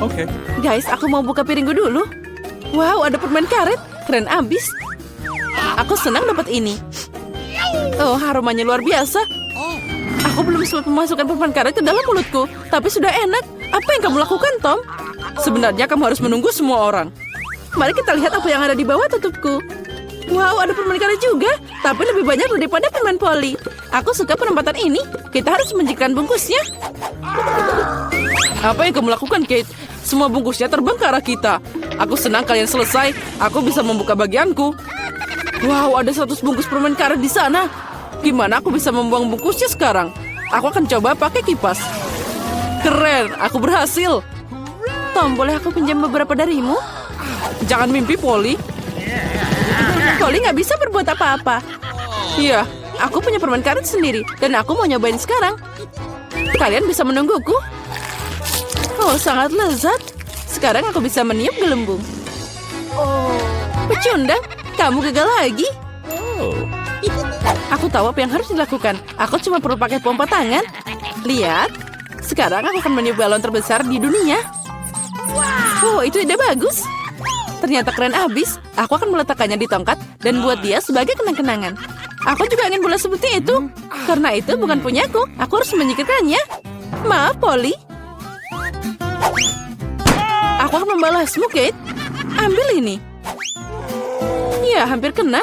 Oke. Guys, aku mau buka piringku dulu. Wow, ada permen karet. Keren abis. Aku senang dapat ini. Oh, aromanya luar biasa. Aku belum sempat memasukkan permen karet ke dalam mulutku, tapi sudah enak. Apa yang kamu lakukan, Tom? Sebenarnya kamu harus menunggu semua orang. Mari kita lihat apa yang ada di bawah tutupku. Wow, ada permen karet juga, tapi lebih banyak daripada permen poli. Aku suka penempatan ini. Kita harus menjikkan bungkusnya. Apa yang kamu lakukan, Kate? Semua bungkusnya terbang ke arah kita. Aku senang kalian selesai. Aku bisa membuka bagianku. Wow, ada 100 bungkus permen karet di sana. Gimana aku bisa membuang bungkusnya sekarang? Aku akan coba pakai kipas. Keren, aku berhasil. Tom, boleh aku pinjam beberapa darimu? Jangan mimpi, Polly. Polly nggak bisa berbuat apa-apa. Iya, aku punya permen karet sendiri. Dan aku mau nyobain sekarang. Kalian bisa menungguku? Oh, sangat lezat. Sekarang aku bisa meniup gelembung. Pecundang, kamu gagal lagi. Aku tahu apa yang harus dilakukan. Aku cuma perlu pakai pompa tangan. Lihat. Sekarang aku akan meniup balon terbesar di dunia. Oh, itu ide bagus. Ternyata keren abis. Aku akan meletakkannya di tongkat dan buat dia sebagai kenang-kenangan. Aku juga ingin bola seperti itu. Karena itu bukan punyaku. Aku harus menyingkirkannya. Maaf, Polly. Aku akan membalasmu, Kate. Ambil ini. Ya, hampir kena.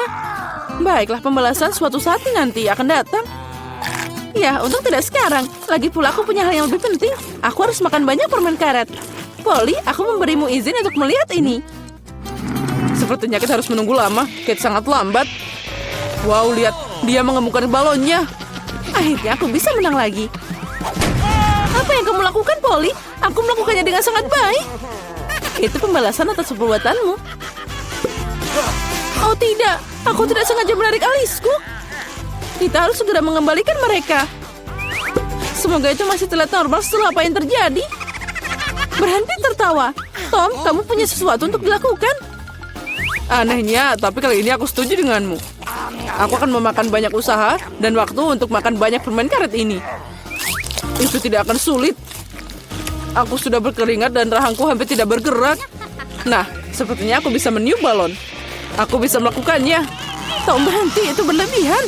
Baiklah, pembalasan suatu saat nanti akan datang. Ya, untung tidak sekarang. Lagi pula aku punya hal yang lebih penting. Aku harus makan banyak permen karet. Polly, aku memberimu izin untuk melihat ini. Sepertinya kita harus menunggu lama. Kate sangat lambat. Wow, lihat. Dia mengemukan balonnya. Akhirnya aku bisa menang lagi. Apa yang kamu lakukan, Polly? Aku melakukannya dengan sangat baik. Itu pembalasan atas perbuatanmu. Oh tidak, aku tidak sengaja menarik alisku. Kita harus segera mengembalikan mereka. Semoga itu masih terlihat normal setelah apa yang terjadi. Berhenti tertawa. Tom, kamu punya sesuatu untuk dilakukan. Anehnya, tapi kali ini aku setuju denganmu. Aku akan memakan banyak usaha dan waktu untuk makan banyak permen karet ini. Itu tidak akan sulit. Aku sudah berkeringat dan rahangku hampir tidak bergerak. Nah, sepertinya aku bisa meniup balon. Aku bisa melakukannya. Tom, berhenti, itu berlebihan.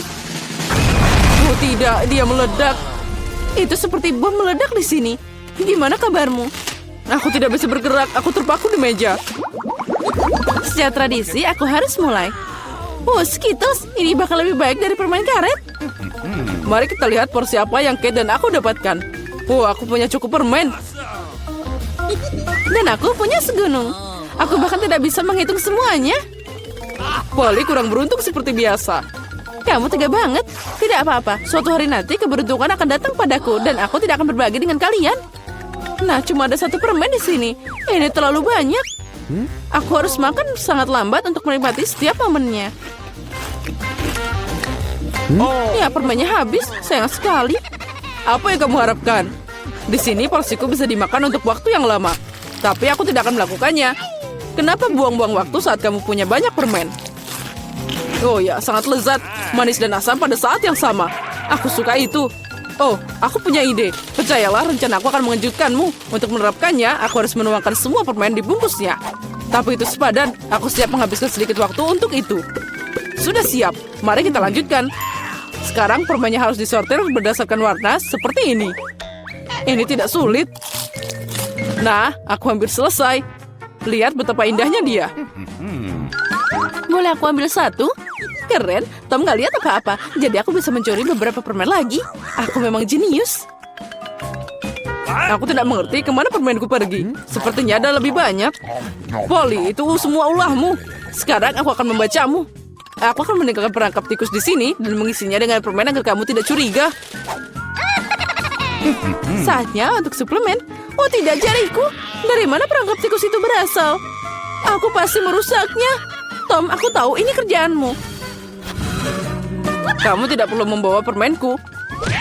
Oh tidak, dia meledak. Itu seperti bom meledak di sini. Gimana kabarmu? Aku tidak bisa bergerak, aku terpaku di meja. Sejak tradisi, aku harus mulai. Oh, Skittles, ini bakal lebih baik dari permen karet. Mari kita lihat porsi apa yang Kate dan aku dapatkan. Oh, aku punya cukup permen. Dan aku punya segunung. Aku bahkan tidak bisa menghitung semuanya. Polly kurang beruntung seperti biasa. Kamu tega banget. Tidak apa-apa. Suatu hari nanti keberuntungan akan datang padaku dan aku tidak akan berbagi dengan kalian. Nah, cuma ada 1 permen di sini. Ini terlalu banyak. Aku harus makan sangat lambat untuk menikmati setiap momennya. Ya, permennya habis. Sayang sekali. Apa yang kamu harapkan? Di sini porsiku bisa dimakan untuk waktu yang lama. Tapi aku tidak akan melakukannya. Kenapa buang-buang waktu saat kamu punya banyak permen? Oh ya, sangat lezat. Manis dan asam pada saat yang sama. Aku suka itu. Oh, aku punya ide. Percayalah, rencanaku akan mengejutkanmu. Untuk menerapkannya, aku harus menuangkan semua permen di bungkusnya. Tapi itu sepadan. Aku siap menghabiskan sedikit waktu untuk itu. Sudah siap. Mari kita lanjutkan. Sekarang permennya harus disortir berdasarkan warna seperti ini. Ini tidak sulit. Nah, aku hampir selesai. Lihat betapa indahnya dia. Boleh aku ambil 1? Keren, Tom gak lihat apa-apa. Jadi aku bisa mencuri beberapa permen lagi. Aku memang jenius. Aku tidak mengerti kemana permenku pergi. Sepertinya ada lebih banyak. Polly, itu semua ulahmu. Sekarang aku akan membacamu. Aku akan meninggalkan perangkap tikus di sini dan mengisinya dengan permen agar kamu tidak curiga. Saatnya untuk suplemen. Oh tidak, jariku. Dari mana perangkap tikus itu berasal? Aku pasti merusaknya. Tom, aku tahu ini kerjaanmu. Kamu tidak perlu membawa permenku.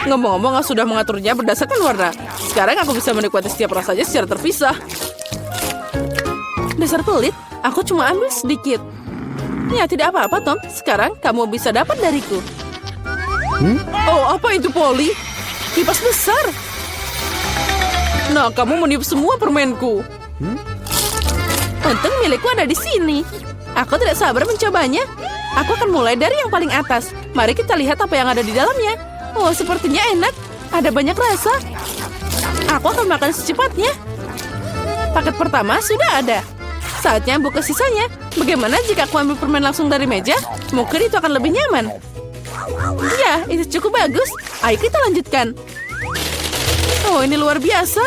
Ngomong-ngomong, aku sudah mengaturnya berdasarkan warna. Sekarang aku bisa menikmati setiap rasanya secara terpisah. Dasar pelit, aku cuma ambil sedikit. Ya, tidak apa-apa, Tom. Sekarang kamu bisa dapat dariku. Oh, apa itu, Polly? Kipas besar. Nah, kamu meniup semua permenku. Untung milikku ada di sini. Aku tidak sabar mencobanya. Aku akan mulai dari yang paling atas. Mari kita lihat apa yang ada di dalamnya. Oh, sepertinya enak. Ada banyak rasa. Aku akan makan secepatnya. Paket pertama sudah ada. Saatnya buka sisanya. Bagaimana jika aku ambil permen langsung dari meja? Mungkin itu akan lebih nyaman. Ya, itu cukup bagus. Ayo kita lanjutkan. Oh, ini luar biasa.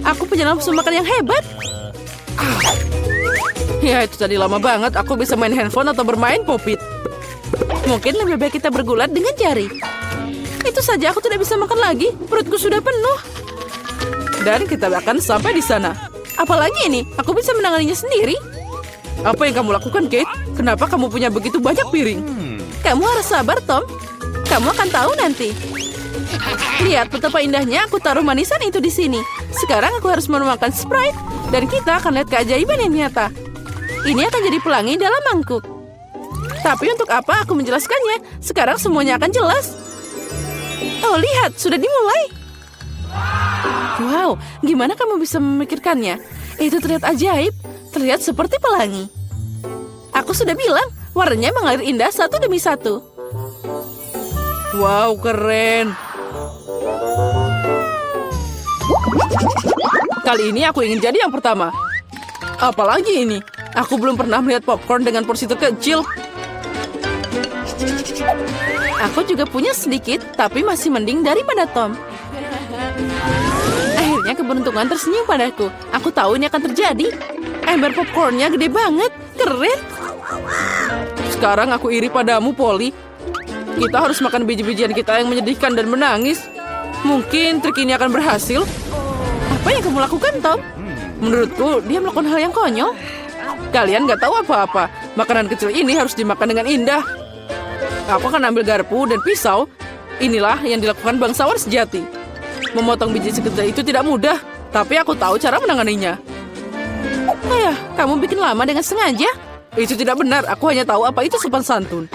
Aku punya nafsu makan yang hebat. Ya, itu tadi lama banget. Aku bisa main handphone atau bermain popit. Mungkin lebih baik kita bergulat dengan jari. Itu saja aku tidak bisa makan lagi. Perutku sudah penuh. Dan kita akan sampai di sana. Apalagi ini? Aku bisa menanganinya sendiri. Apa yang kamu lakukan, Kate? Kenapa kamu punya begitu banyak piring? Kamu harus sabar, Tom. Kamu akan tahu nanti. Lihat betapa indahnya aku taruh manisan itu di sini. Sekarang aku harus menuangkan Sprite. Dan kita akan lihat keajaiban yang nyata. Ini akan jadi pelangi dalam mangkuk. Tapi untuk apa aku menjelaskannya? Sekarang semuanya akan jelas. Oh, lihat. Sudah dimulai. Wow, gimana kamu bisa memikirkannya? Itu terlihat ajaib. Terlihat seperti pelangi. Aku sudah bilang, warnanya mengalir indah satu demi satu. Wow, keren. Kali ini aku ingin jadi yang pertama. Apalagi ini? Aku belum pernah melihat popcorn dengan porsi terkecil. Aku juga punya sedikit, tapi masih mending daripada Tom. Akhirnya keberuntungan tersenyum padaku. Aku tahu ini akan terjadi. Ember popcornnya gede banget. Keren. Sekarang aku iri padamu, Polly. Kita harus makan biji-bijian kita yang menyedihkan dan menangis. Mungkin trik ini akan berhasil. Apa yang kamu lakukan, Tom? Menurutku, dia melakukan hal yang konyol. Kalian gak tahu apa-apa. Makanan kecil ini harus dimakan dengan indah. Aku akan ambil garpu dan pisau. Inilah yang dilakukan bangsawan sejati. Memotong biji sekecil itu tidak mudah, tapi aku tahu cara menanganinya. Ayah, kamu bikin lama dengan sengaja? Itu tidak benar, aku hanya tahu apa itu sopan santun.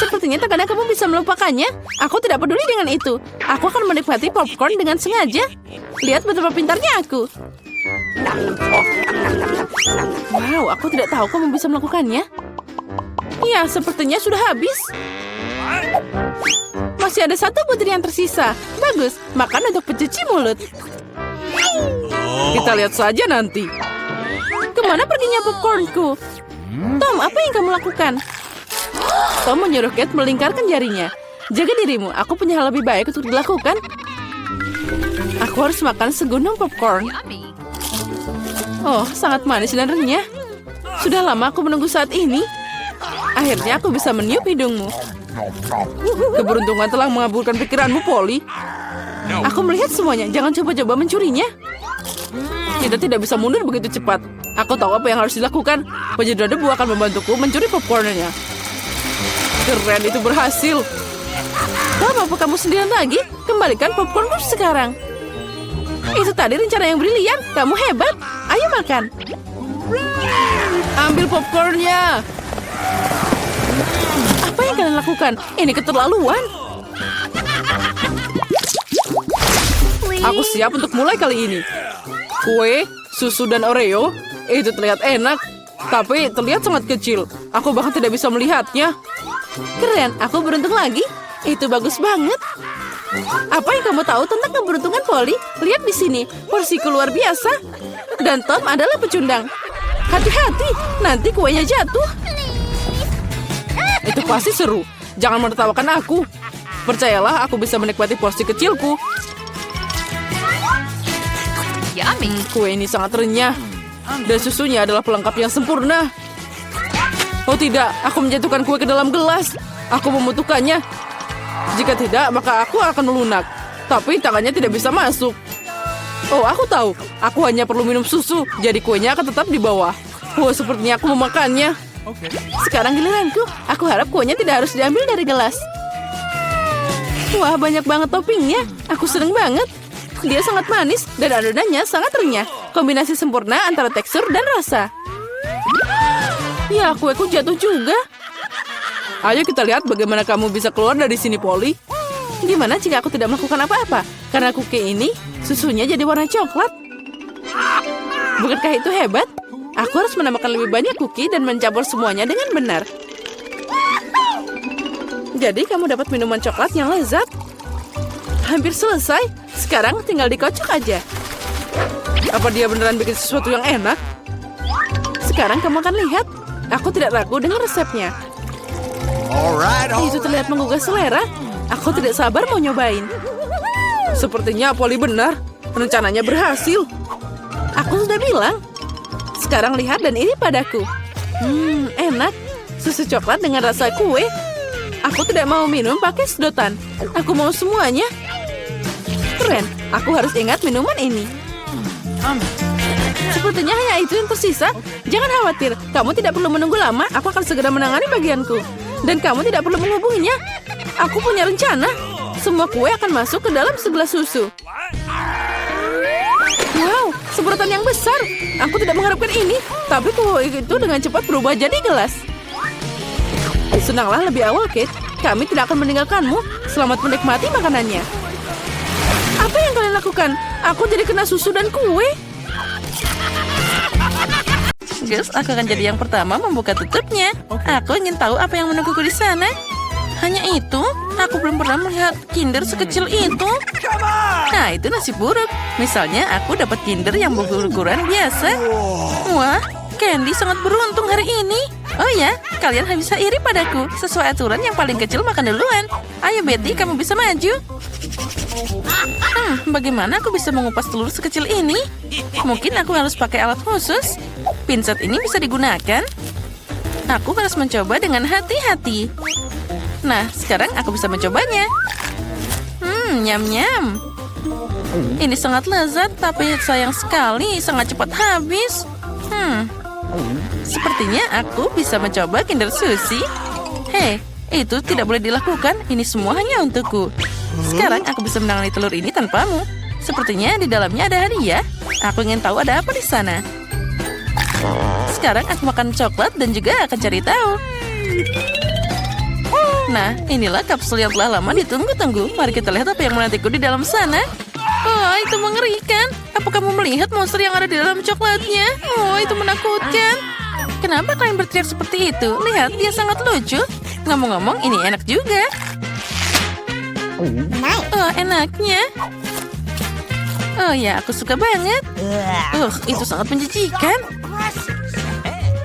Sepertinya terkadang kamu bisa melupakannya. Aku tidak peduli dengan itu. Aku akan menikmati popcorn dengan sengaja. Lihat betapa pintarnya aku. Wow, aku tidak tahu kamu bisa melakukannya. Iya, sepertinya sudah habis. Masih ada satu butir yang tersisa. Bagus, makan untuk pencuci mulut. Kita lihat saja nanti. Kemana perginya popcornku? Tom, apa yang kamu lakukan? Tom menyuruh Kate melingkarkan jarinya. Jaga dirimu, aku punya hal lebih baik untuk dilakukan. Aku harus makan segunung popcorn. Oh, sangat manis dan renyah. Sudah lama aku menunggu saat ini. Akhirnya aku bisa meniup hidungmu. Keberuntungan telah mengabulkan pikiranmu, Polly. Aku melihat semuanya, jangan coba-coba mencurinya. Kita tidak bisa mundur begitu cepat. Aku tahu apa yang harus dilakukan. Penyedot debu akan membantuku mencuri popcornnya. Keren, itu berhasil. Tom, apa kamu sendirian lagi? Kembalikan popcornku sekarang. Itu tadi rencana yang brilian. Kamu hebat. Ayo makan. Ambil popcornnya. Apa yang kalian lakukan? Ini keterlaluan. Aku siap untuk mulai kali ini. Kue, susu, dan Oreo. Itu terlihat enak. Tapi terlihat sangat kecil. Aku bahkan tidak bisa melihatnya. Keren, aku beruntung lagi. Itu bagus banget. Apa yang kamu tahu tentang keberuntungan, Polly? Lihat di sini, porsiku luar biasa. Dan Tom adalah pecundang. Hati-hati, nanti kuenya jatuh. Itu pasti seru. Jangan menertawakan aku. Percayalah, aku bisa menikmati porsi kecilku. Yummy. Kue ini sangat renyah. Dan susunya adalah pelengkap yang sempurna. Oh tidak, aku menjatuhkan kue ke dalam gelas. Aku membutuhkannya. Jika tidak, maka aku akan melunak. Tapi tangannya tidak bisa masuk. Oh, aku tahu. Aku hanya perlu minum susu. Jadi kuenya akan tetap di bawah. Oh, sepertinya aku memakannya. Sekarang giliranku. Aku harap kuenya tidak harus diambil dari gelas. Wah, banyak banget toppingnya. Aku seneng banget. Dia sangat manis dan adonannya sangat renyah. Kombinasi sempurna antara tekstur dan rasa. Ya, kueku jatuh juga. Ayo kita lihat bagaimana kamu bisa keluar dari sini, Polly. Gimana jika aku tidak melakukan apa-apa? Karena cookie ini, susunya jadi warna coklat. Bukankah itu hebat? Aku harus menambahkan lebih banyak cookie dan mencampur semuanya dengan benar. Jadi kamu dapat minuman coklat yang lezat. Hampir selesai. Sekarang tinggal dikocok aja. Apa dia beneran bikin sesuatu yang enak? Sekarang kamu akan lihat. Aku tidak ragu dengan resepnya. Itu terlihat menggugah selera. Aku tidak sabar mau nyobain. Sepertinya Polly benar. Rencananya berhasil. Aku sudah bilang. Sekarang lihat dan ini padaku. Enak. Susu coklat dengan rasa kue. Aku tidak mau minum pakai sedotan. Aku mau semuanya. Keren. Aku harus ingat minuman ini. Sepertinya hanya itu yang tersisa. Jangan khawatir. Kamu tidak perlu menunggu lama. Aku akan segera menangani bagianku. Dan kamu tidak perlu menghubunginya. Aku punya rencana. Semua kue akan masuk ke dalam segelas susu. Wow, semprotan yang besar. Aku tidak mengharapkan ini. Tapi kue itu dengan cepat berubah jadi gelas. Senanglah lebih awal, Kate. Kami tidak akan meninggalkanmu. Selamat menikmati makanannya. Apa yang kalian lakukan? Aku jadi kena susu dan kue. Guys, aku akan jadi yang pertama membuka tutupnya. Aku ingin tahu apa yang menungguku di sana. Hanya itu? Aku belum pernah melihat Kinder sekecil itu. Nah, itu nasib buruk. Misalnya, aku dapat Kinder yang berukuran biasa. Wah, Candy sangat beruntung hari ini. Oh ya, kalian bisa iri padaku. Sesuai aturan yang paling kecil makan duluan. Ayo Betty, kamu bisa maju. Bagaimana aku bisa mengupas telur sekecil ini? Mungkin aku harus pakai alat khusus. Pinset ini bisa digunakan. Aku harus mencoba dengan hati-hati. Nah, sekarang aku bisa mencobanya. Nyam-nyam. Ini sangat lezat, tapi sayang sekali sangat cepat habis. Sepertinya aku bisa mencoba Kinder Sushi. Hei, itu tidak boleh dilakukan. Ini semua hanya untukku. Sekarang aku bisa menangani telur ini tanpamu. Sepertinya di dalamnya ada hadiah. Aku ingin tahu ada apa di sana. Sekarang aku makan coklat dan juga akan cari tahu. Nah, inilah kapsul yang telah lama ditunggu-tunggu. Mari kita lihat apa yang menantiku di dalam sana. Oh, itu mengerikan. Apa kamu melihat monster yang ada di dalam coklatnya? Oh, itu menakutkan. Kenapa kalian berteriak seperti itu? Lihat, dia sangat lucu. Ngomong-ngomong, ini enak juga. Oh, enaknya. Oh ya, aku suka banget. Itu sangat menjijikan.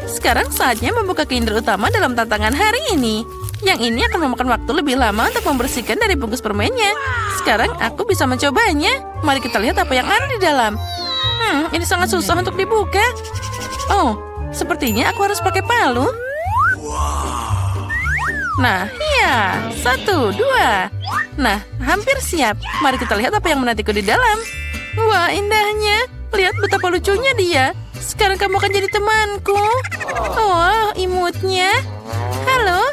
Sekarang saatnya membuka Kinder utama dalam tantangan hari ini. Yang ini akan memakan waktu lebih lama untuk membersihkan dari bungkus permennya. Sekarang aku bisa mencobanya. Mari kita lihat apa yang ada di dalam. Ini sangat susah untuk dibuka. Oh, sepertinya aku harus pakai palu. Nah, ya. 1, 2. Nah, hampir siap. Mari kita lihat apa yang menantiku di dalam. Wah, indahnya. Lihat betapa lucunya dia. Sekarang kamu akan jadi temanku. Oh, imutnya. Halo.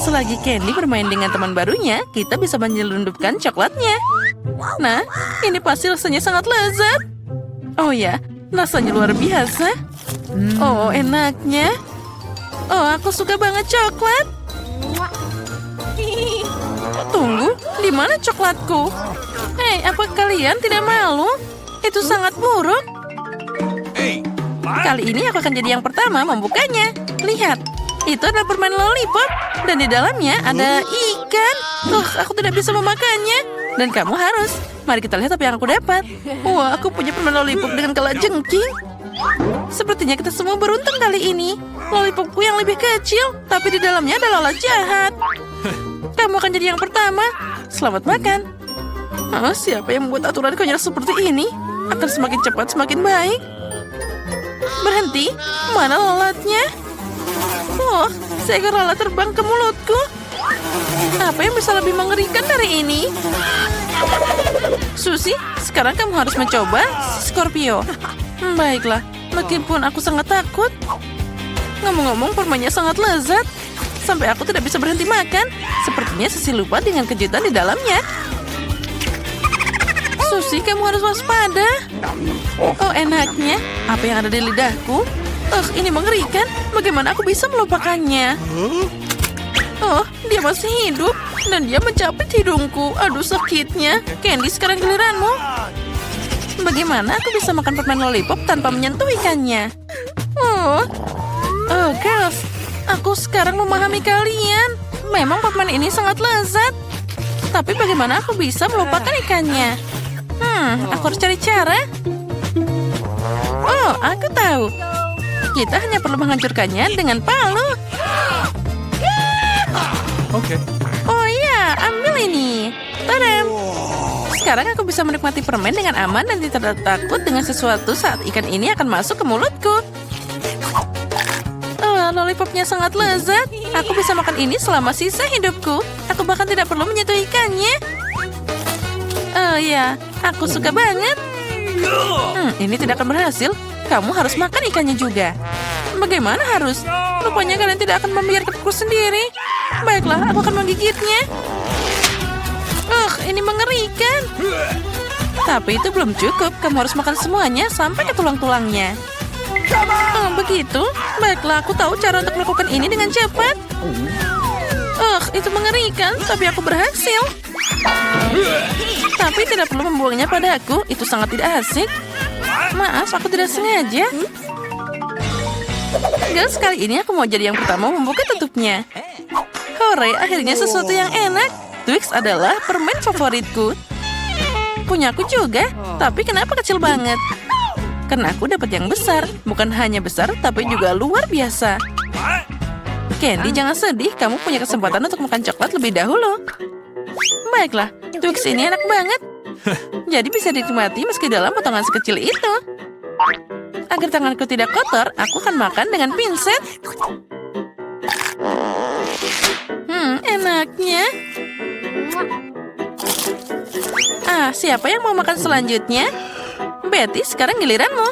Selagi Candy bermain dengan teman barunya, kita bisa menyelundupkan coklatnya. Nah, ini pasti rasanya sangat lezat. Oh ya, rasanya luar biasa. Oh, enaknya. Oh, aku suka banget coklat. Tunggu, di mana coklatku? Hei, apa kalian tidak malu? Itu sangat buruk. Kali ini aku akan jadi yang pertama membukanya. Lihat, itu adalah permen lollipop. Dan di dalamnya ada ikan. Aku tidak bisa memakannya. Dan kamu harus. Mari kita lihat apa yang aku dapat. Wah, aku punya permen lollipop dengan kalajengking. Sepertinya kita semua beruntung kali ini. Lollipopku yang lebih kecil, tapi di dalamnya ada lalat jahat. Kamu akan jadi yang pertama. Selamat makan. Siapa yang membuat aturan konyol seperti ini? Akan semakin cepat semakin baik. Berhenti. Mana lalatnya? Oh, seekor lalat terbang ke mulutku. Apa yang bisa lebih mengerikan dari ini? Susie, sekarang kamu harus mencoba Scorpio. Baiklah, meskipun aku sangat takut. Ngomong-ngomong, permennya sangat lezat. Sampai aku tidak bisa berhenti makan. Sepertinya Susie lupa dengan kejutan di dalamnya. Susie, kamu harus waspada. Oh, enaknya. Apa yang ada di lidahku? Ini mengerikan. Bagaimana aku bisa melupakannya? Oh, dia masih hidup. Dan dia mencapit hidungku. Aduh, sakitnya. Candy, sekarang giliranmu. Bagaimana aku bisa makan permen lollipop tanpa menyentuh ikannya? Oh, girls, aku sekarang memahami kalian. Memang permen ini sangat lezat. Tapi bagaimana aku bisa melupakan ikannya? Aku harus cari cara. Oh, aku tahu. Kita hanya perlu menghancurkannya dengan palu. Oke. Oh iya, ambil ini. Tadam. Sekarang aku bisa menikmati permen dengan aman dan tidak takut dengan sesuatu saat ikan ini akan masuk ke mulutku. Lollipopnya sangat lezat. Aku bisa makan ini selama sisa hidupku. Aku bahkan tidak perlu menyentuh ikannya. Oh ya, aku suka banget. Ini tidak akan berhasil. Kamu harus makan ikannya juga. Bagaimana harus? Rupanya kalian tidak akan membiarkanku sendiri. Baiklah, aku akan menggigitnya. Ini mengerikan. Tapi itu belum cukup. Kamu harus makan semuanya sampai ke tulang-tulangnya. Begitu? Baiklah, aku tahu cara untuk melakukan ini dengan cepat. Itu mengerikan, tapi aku berhasil. Tapi tidak perlu membuangnya padaku. Itu sangat tidak asik. Maaf, aku tidak sengaja. Guys, kali ini aku mau jadi yang pertama membuka tutupnya. Hore, akhirnya sesuatu yang enak. Twix adalah permen favoritku. Punyaku juga, tapi kenapa kecil banget? Karena aku dapat yang besar. Bukan hanya besar, tapi juga luar biasa. Candy, jangan sedih. Kamu punya kesempatan untuk makan coklat lebih dahulu. Baiklah, Twix ini enak banget. Jadi bisa dinikmati meski dalam potongan sekecil itu. Agar tanganku tidak kotor, aku akan makan dengan pinset. Enaknya. Siapa yang mau makan selanjutnya? Betty, sekarang giliranmu.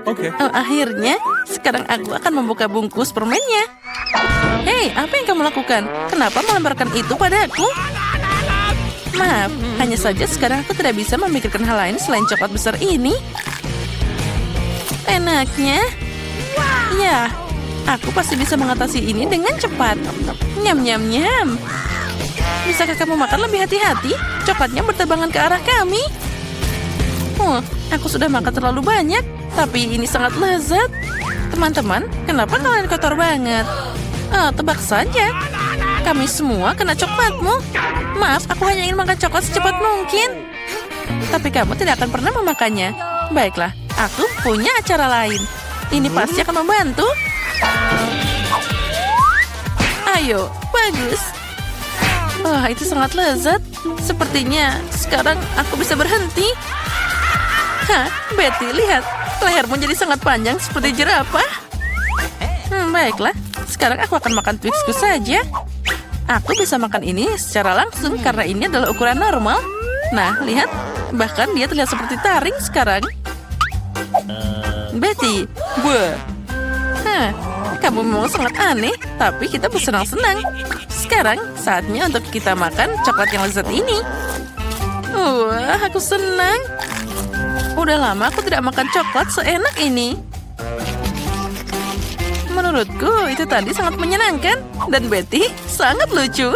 Oke. Akhirnya, sekarang aku akan membuka bungkus permennya. Hei, apa yang kamu lakukan? Kenapa melemparkan itu padaku? Maaf, hanya saja sekarang aku tidak bisa memikirkan hal lain selain coklat besar ini. Enaknya. Ya, aku pasti bisa mengatasi ini dengan cepat. Nyam, nyam, nyam. Bisakah kamu makan lebih hati-hati? Coklatnya berterbangan ke arah kami. Aku sudah makan terlalu banyak, tapi ini sangat lezat. Teman-teman, kenapa kalian kotor banget? Tebak saja. Kami semua kena coklatmu. Maaf, aku hanya ingin makan coklat secepat mungkin. Tapi kamu tidak akan pernah memakannya. Baiklah, aku punya acara lain. Ini pasti akan membantu. Ayo, bagus. Itu sangat lezat. Sepertinya sekarang aku bisa berhenti. Betty, lihat. Lehermu jadi sangat panjang seperti jerapah. Baiklah. Sekarang aku akan makan Twixku saja. Aku bisa makan ini secara langsung karena ini adalah ukuran normal. Nah, lihat. Bahkan dia terlihat seperti taring sekarang. Betty, kamu memang sangat aneh, tapi kita bersenang-senang. Sekarang saatnya untuk kita makan coklat yang lezat ini. Aku senang. Udah lama aku tidak makan coklat seenak ini. Menurutku itu tadi sangat menyenangkan. Dan Betty sangat lucu.